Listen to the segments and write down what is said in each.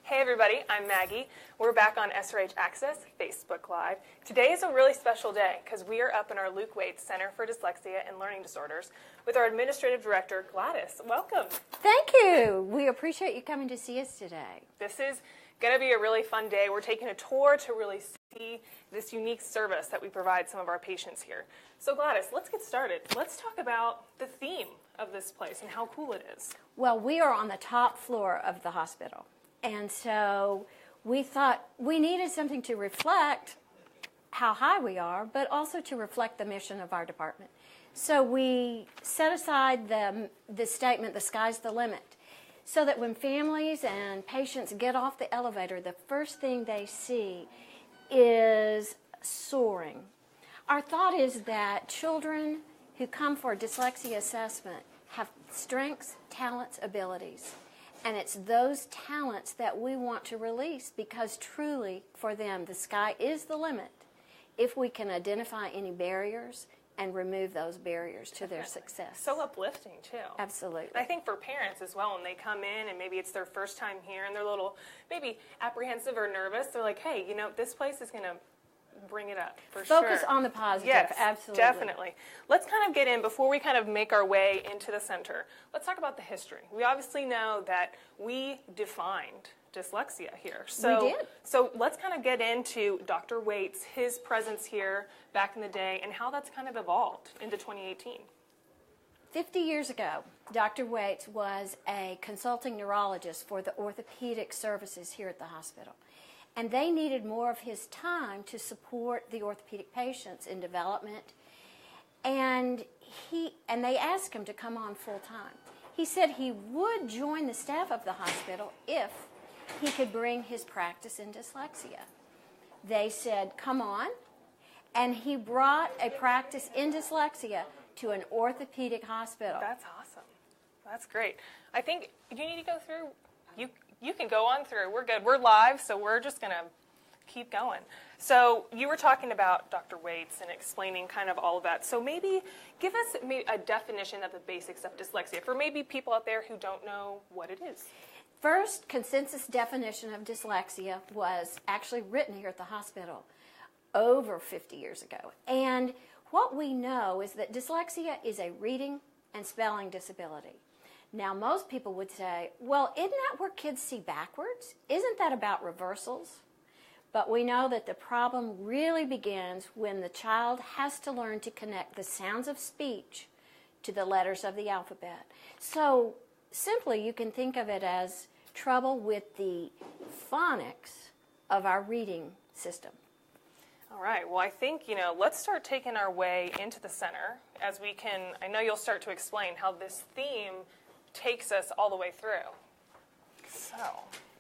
Hey everybody, I'm Maggie. We're back on SRH Access Facebook Live. Today is a really special day because we are up in our Luke Waite Center for Dyslexia and Learning Disorders with our Administrative Director, Gladys. Welcome. Thank you. We appreciate you coming to see us today. This is going to be a really fun day. We're taking a tour to really see this unique service that we provide some of our patients here. So Gladys, let's get started. Let's talk about the theme of this place and how cool it is. Well, we are on the top floor of the hospital. And so we thought we needed something to reflect how high we are, but also to reflect the mission of our department. So we set aside the statement, the sky's the limit, so that when families and patients get off the elevator, the first thing they see is soaring. Our thought is that children who come for a dyslexia assessment have strengths, talents, abilities. And it's those talents that we want to release because truly, for them, the sky is the limit if we can identify any barriers and remove those barriers to their success. So uplifting, too. Absolutely. I think for parents as well, when they come in and maybe it's their first time here and they're a little maybe apprehensive or nervous, they're like, hey, you know, this place is going to bring it up for sure. Focus on the positive. Yes, absolutely. Definitely. Let's kind of get in before we kind of make our way into the center. Let's talk about the history. We obviously know that we defined dyslexia here. So, we did. So let's kind of get into Dr. Waite's, his presence here back in the day, and how that's kind of evolved into 2018. 50 years ago, Dr. Waite was a consulting neurologist for the orthopedic services here at the hospital. And they needed more of his time to support the orthopedic patients in development. And they asked him to come on full time. He said he would join the staff of the hospital if he could bring his practice in dyslexia. They said, come on. And he brought a practice in dyslexia to an orthopedic hospital. That's awesome. That's great. I think, do you need to go through? You can go on through. We're good. We're live, so we're just going to keep going. So you were talking about Dr. Waite's and explaining kind of all of that. So maybe give us a definition of the basics of dyslexia for maybe people out there who don't know what it is. First consensus definition of dyslexia was actually written here at the hospital over 50 years ago. And what we know is that dyslexia is a reading and spelling disability. Now, most people would say, well, isn't that where kids see backwards? Isn't that about reversals? But we know that the problem really begins when the child has to learn to connect the sounds of speech to the letters of the alphabet. So, simply, you can think of it as trouble with the phonics of our reading system. All right. Well, I think, let's start taking our way into the center as we can. I know you'll start to explain how this theme takes us all the way through.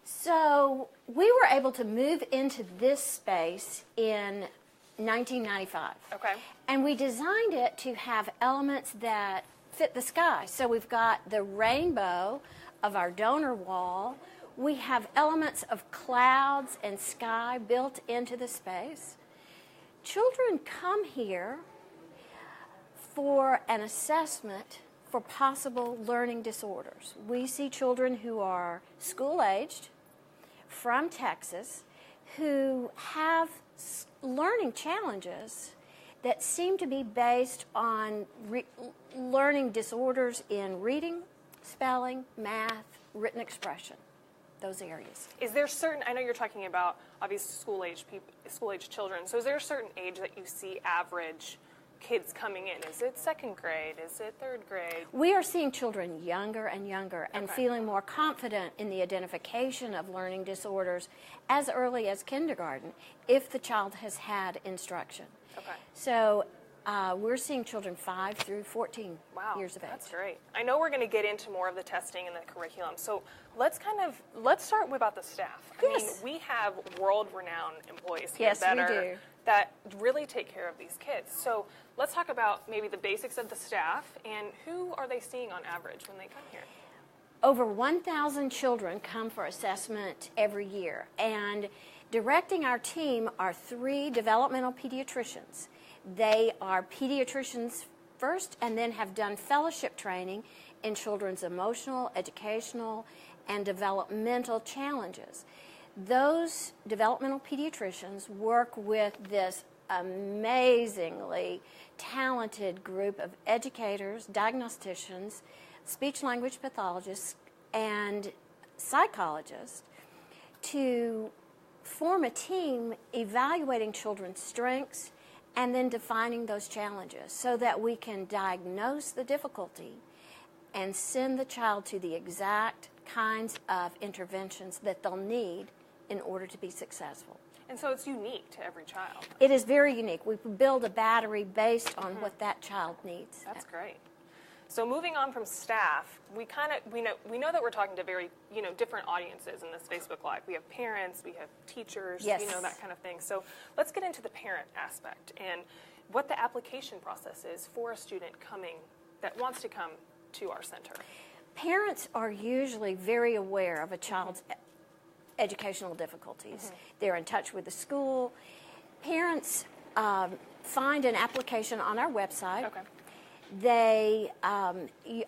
So we were able to move into this space in 1995. Okay. And we designed it to have elements that fit the sky. So we've got the rainbow of our donor wall. We have elements of clouds and sky built into the space. Children come here for an assessment for possible learning disorders. We see children who are school-aged from Texas who have learning challenges that seem to be based on learning disorders in reading, spelling, math, written expression, those areas. Is there certain, I know you're talking about obviously school-aged children, so is there a certain age that you see average kids coming in? Is it second grade? Is it third grade? We are seeing children younger and younger and feeling more confident in the identification of learning disorders as early as kindergarten if the child has had instruction. Okay. So we're seeing children 5 through 14 years of age. That's great. I know we're going to get into more of the testing and the curriculum. So let's start about the staff. Yes. I mean, we have world-renowned employees here that really take care of these kids. So let's talk about maybe the basics of the staff and who are they seeing on average when they come here? Over 1,000 children come for assessment every year, and directing our team are 3 developmental pediatricians. They are pediatricians first and then have done fellowship training in children's emotional, educational, and developmental challenges. Those developmental pediatricians work with this amazingly talented group of educators, diagnosticians, speech-language pathologists, and psychologists to form a team evaluating children's strengths and then defining those challenges so that we can diagnose the difficulty and send the child to the exact kinds of interventions that they'll need in order to be successful. And so it's unique to every child. It is very unique. We build a battery based on what that child needs. That's great. So moving on from staff, we know that we're talking to very different audiences in this Facebook Live. We have parents, we have teachers, yes, that kind of thing. So let's get into the parent aspect and what the application process is for a student that wants to come to our center. Parents are usually very aware of a child's educational difficulties. They're in touch with the school. Parents find an application on our website. Okay. They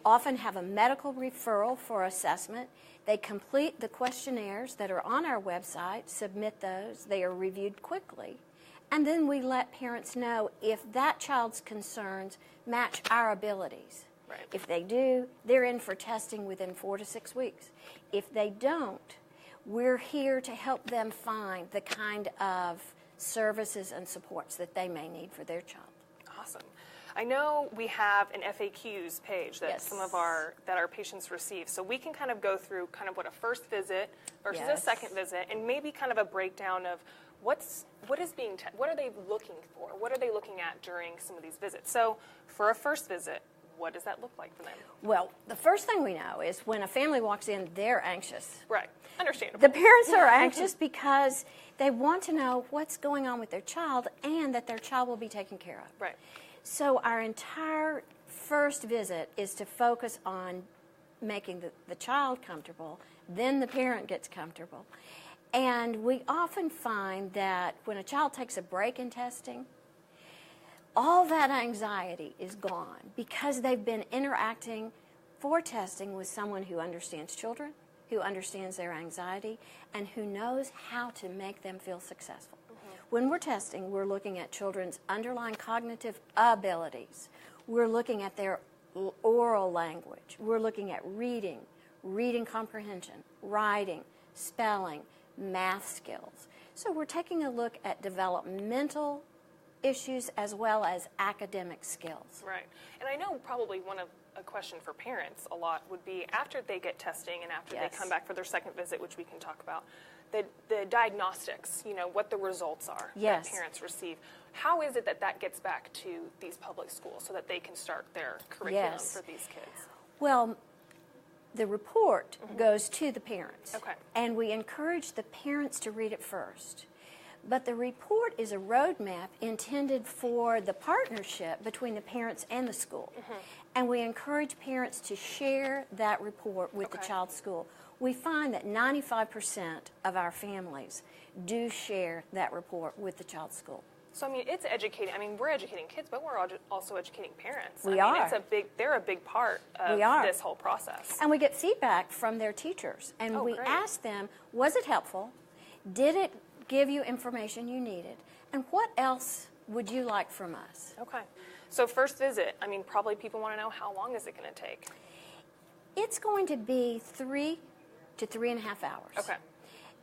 often have a medical referral for assessment. They complete the questionnaires that are on our website, submit those. They are reviewed quickly. And then we let parents know if that child's concerns match our abilities. Right. If they do, they're in for testing within 4 to 6 weeks. If they don't, we're here to help them find the kind of services and supports that they may need for their child. Awesome. I know we have an FAQs page that Yes. that our patients receive, so we can kind of go through kind of what a first visit versus a Yes. second visit, and maybe kind of a breakdown of what are they looking for? What are they looking at during some of these visits? So for a first visit, what does that look like for them? Well, the first thing we know is when a family walks in, they're anxious. Right. Understandable. The parents are anxious because they want to know what's going on with their child and that their child will be taken care of. Right. So our entire first visit is to focus on making the child comfortable, then the parent gets comfortable. And we often find that when a child takes a break in testing, all that anxiety is gone because they've been interacting for testing with someone who understands children, who understands their anxiety, and who knows how to make them feel successful. When we're testing, we're looking at children's underlying cognitive abilities. We're looking at their oral language. We're looking at reading comprehension, writing, spelling, math skills. So we're taking a look at developmental issues as well as academic skills. Right. And I know probably a question for parents a lot would be after they get testing and after Yes. they come back for their second visit, which we can talk about, the diagnostics, what the results are Yes. that parents receive. How is it that gets back to these public schools so that they can start their curriculum Yes. for these kids? Well, the report goes to the parents. Okay. And we encourage the parents to read it first. But the report is a roadmap intended for the partnership between the parents and the school. And we encourage parents to share that report with the Okay. child's school. We find that 95% of our families do share that report with the child's school. So, it's educating. we're educating kids, but we're also educating parents. We are. They're a big part of We are. this whole process. And we get feedback from their teachers. And Oh, we great. ask them, was it helpful? Did it give you information you needed? And what else would you like from us? Okay. So first visit, probably people want to know how long is it going to take? It's going to be 3 to 3.5 hours. Okay.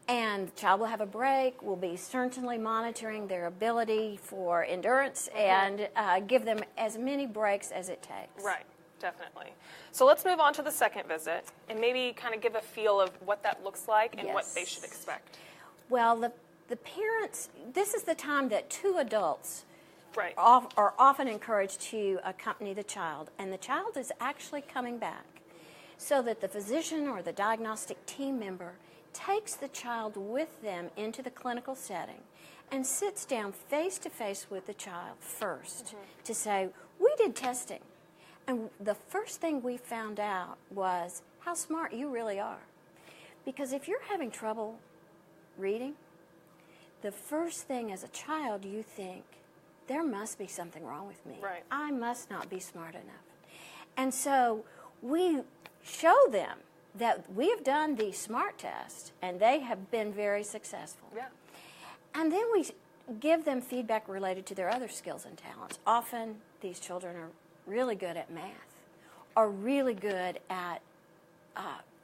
And the child will have a break. We'll be certainly monitoring their ability for endurance and give them as many breaks as it takes. Right, definitely. So let's move on to the second visit and maybe kind of give a feel of what that looks like and what Yes. they should expect. Well, the parents, this is the time that 2 adults Right. are often encouraged to accompany the child, and the child is actually coming back so that the physician or the diagnostic team member takes the child with them into the clinical setting and sits down face-to-face with the child first to say, we did testing, and the first thing we found out was how smart you really are. Because if you're having trouble reading, the first thing as a child you think, there must be something wrong with me. Right. I must not be smart enough. And so we show them that we have done the SMART test, and they have been very successful. Yeah. And then we give them feedback related to their other skills and talents. Often these children are really good at math, or really good at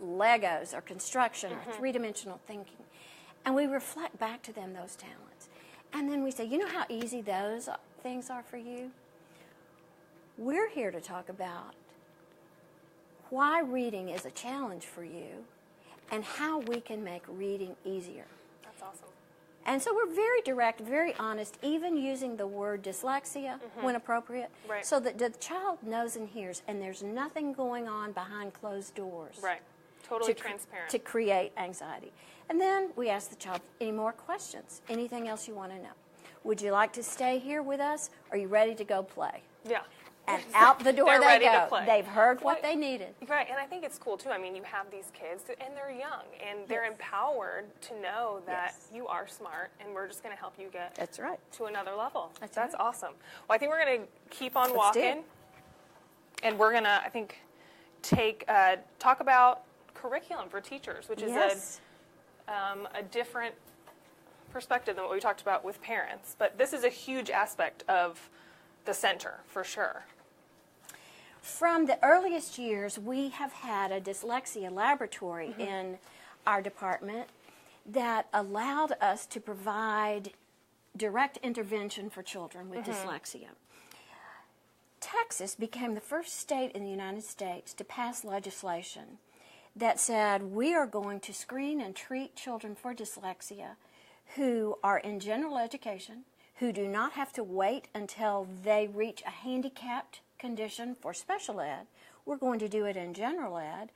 Legos or construction or three-dimensional thinking. And we reflect back to them those talents. And then we say, you know how easy those things are for you? We're here to talk about why reading is a challenge for you and how we can make reading easier. That's awesome. And so we're very direct, very honest, even using the word dyslexia when appropriate, Right. so that the child knows and hears, and there's nothing going on behind closed doors. Right. Totally transparent. To create anxiety. And then we ask the child, any more questions? Anything else you want to know? Would you like to stay here with us? Are you ready to go play? Yeah. And out the door They're they ready go. to play. They've heard what Right. they needed. Right, and I think it's cool too. I mean, you have these kids, and they're young, and they're empowered to know that Yes. you are smart, and we're just going to help you get That's right. to another level. That's That's right. awesome. Well, I think we're going to keep on Let's do walking, it. and we're going to, I think, talk about curriculum for teachers, which is Yes. a different perspective than what we talked about with parents. But this is a huge aspect of the center, for sure. From the earliest years, we have had a dyslexia laboratory in our department that allowed us to provide direct intervention for children with dyslexia. Texas became the first state in the United States to pass legislation that said we are going to screen and treat children for dyslexia who are in general education, who do not have to wait until they reach a handicapped condition for special ed. We're going to do it in general ed.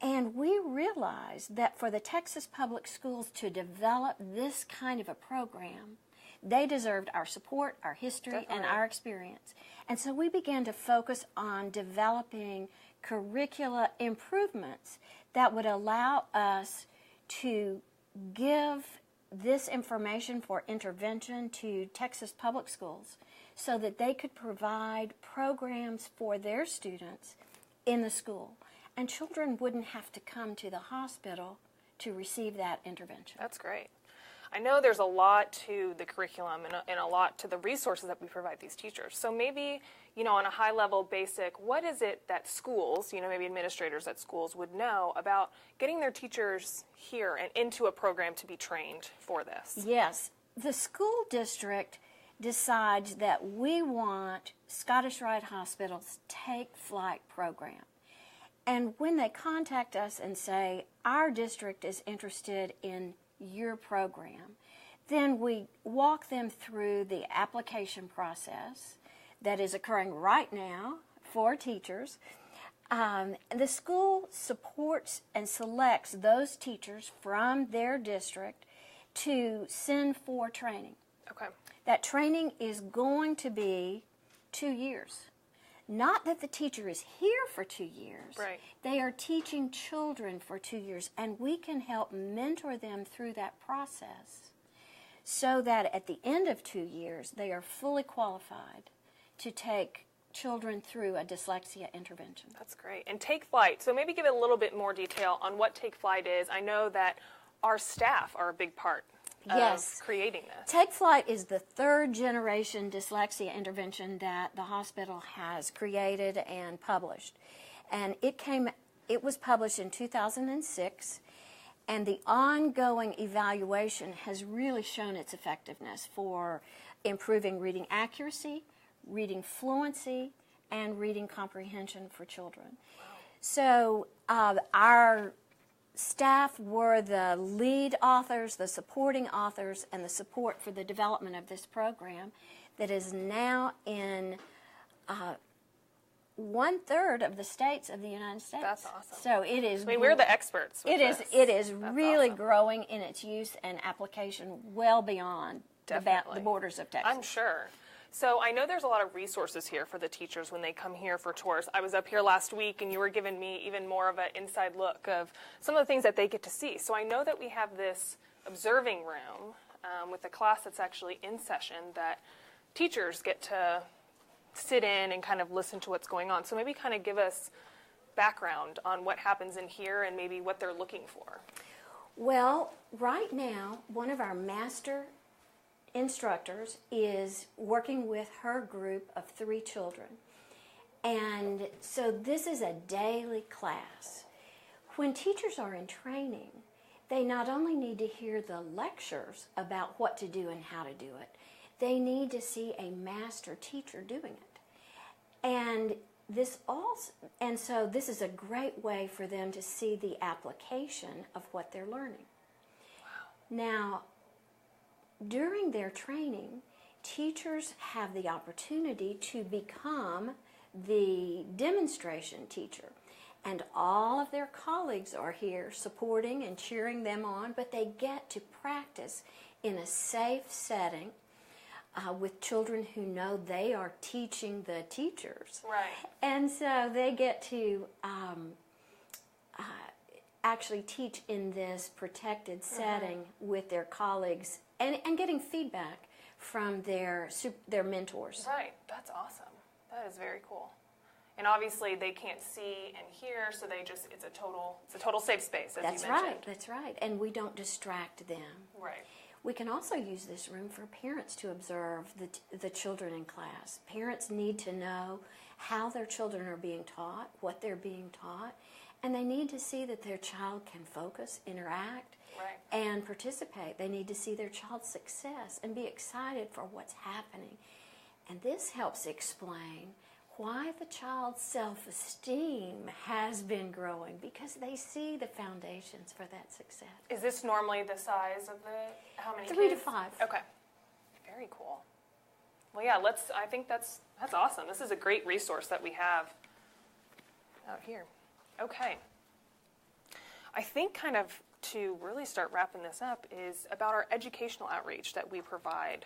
And we realized that for the Texas public schools to develop this kind of a program, they deserved our support, our history, and Definitely. our experience. And so we began to focus on developing curricula improvements that would allow us to give this information for intervention to Texas public schools so that they could provide programs for their students in the school. And children wouldn't have to come to the hospital to receive that intervention. That's great. I know there's a lot to the curriculum and a lot to the resources that we provide these teachers. So maybe, on a high level basic, what is it that schools, maybe administrators at schools would know about getting their teachers here and into a program to be trained for this? Yes. The school district decides that we want Scottish Rite Hospital's Take Flight program. And when they contact us and say, our district is interested in your program, then we walk them through the application process that is occurring right now for teachers. The school supports and selects those teachers from their district to send for training. Okay. That training is going to be 2 years. Not that the teacher is here for 2 years. Right. They are teaching children for 2 years, and we can help mentor them through that process so that at the end of 2 years, they are fully qualified to take children through a dyslexia intervention. That's great. And Take Flight, so maybe give it a little bit more detail on what Take Flight is. I know that our staff are a big part Yes. of creating this. Take Flight is the third generation dyslexia intervention that the hospital has created and published. And it was published in 2006, and the ongoing evaluation has really shown its effectiveness for improving reading accuracy, reading fluency, and reading comprehension for children. So our staff were the lead authors, the supporting authors, and the support for the development of this program that is now in 1/3 of the states of the United States. That's awesome. So it is. I mean, we're the experts with this. It is That's really awesome. growing in its use and application well beyond the Definitely. borders of Texas. I'm sure. So I know there's a lot of resources here for the teachers when they come here for tours. I was up here last week, and you were giving me even more of an inside look of some of the things that they get to see. So I know that we have this observing room with a class that's actually in session that teachers get to sit in and kind of listen to what's going on. So maybe kind of give us background on what happens in here and maybe what they're looking for? Well, right now, one of our master instructors is working with her group of 3 children. And so this is a daily class. When teachers are in training, they not only need to hear the lectures about what to do and how to do it, they need to see a master teacher doing it. And so this is a great way for them to see the application of what they're learning. Wow. Now, during their training, teachers have the opportunity to become the demonstration teacher. And all of their colleagues are here supporting and cheering them on, but they get to practice in a safe setting with children who know they are teaching the teachers. Right. And so they get to actually teach in this protected setting with their colleagues and getting feedback from their mentors. Right. That's awesome. That is very cool. And obviously they can't see and hear, so it's a total safe space, as you mentioned. That's right. And we don't distract them. Right. We can also use this room for parents to observe the children in class. Parents need to know how their children are being taught, what they're being taught, and they need to see that their child can focus, interact, and participate. They need to see their child's success and be excited for what's happening. And this helps explain why the child's self-esteem has been growing, because they see the foundations for that success. Is this normally the size of how many 3 kids? to 5. Okay. Very cool. Well, yeah, I think that's awesome. This is a great resource that we have out here. Okay. I think kind of to really start wrapping this up is about our educational outreach that we provide.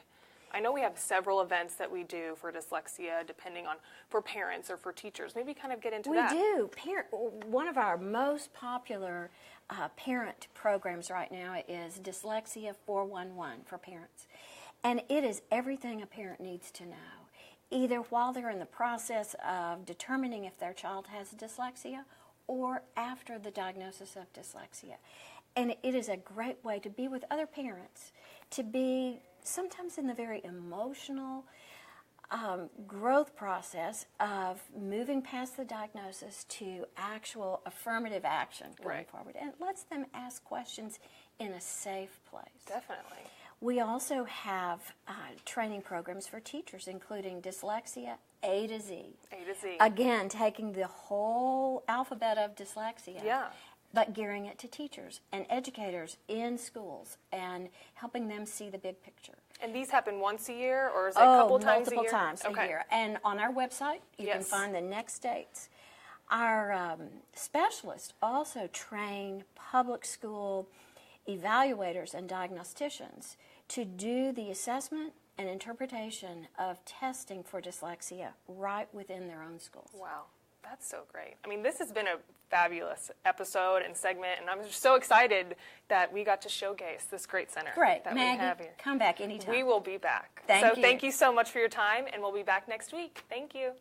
I know we have several events that we do for dyslexia, depending on for parents or for teachers. Maybe kind of get into that. We do. One of our most popular parent programs right now is Dyslexia 411 for parents. And it is everything a parent needs to know, either while they're in the process of determining if their child has dyslexia or after the diagnosis of dyslexia. And it is a great way to be with other parents, to be sometimes in the very emotional growth process of moving past the diagnosis to actual affirmative action going forward. And it lets them ask questions in a safe place. Definitely. We also have training programs for teachers, including dyslexia A to Z. A to Z. Again, taking the whole alphabet of dyslexia. Yeah. But gearing it to teachers and educators in schools and helping them see the big picture. And these happen once a year, or is it a couple times a year? Multiple times a year. And on our website, you can find the next dates. Our specialists also train public school evaluators and diagnosticians to do the assessment and interpretation of testing for dyslexia right within their own schools. Wow. That's so great. I mean, this has been a fabulous episode and segment, and I'm just so excited that we got to showcase this great center. Great. That Maggie, we have here. come back anytime. We will be back. Thank you. Thank you so much for your time, and we'll be back next week. Thank you.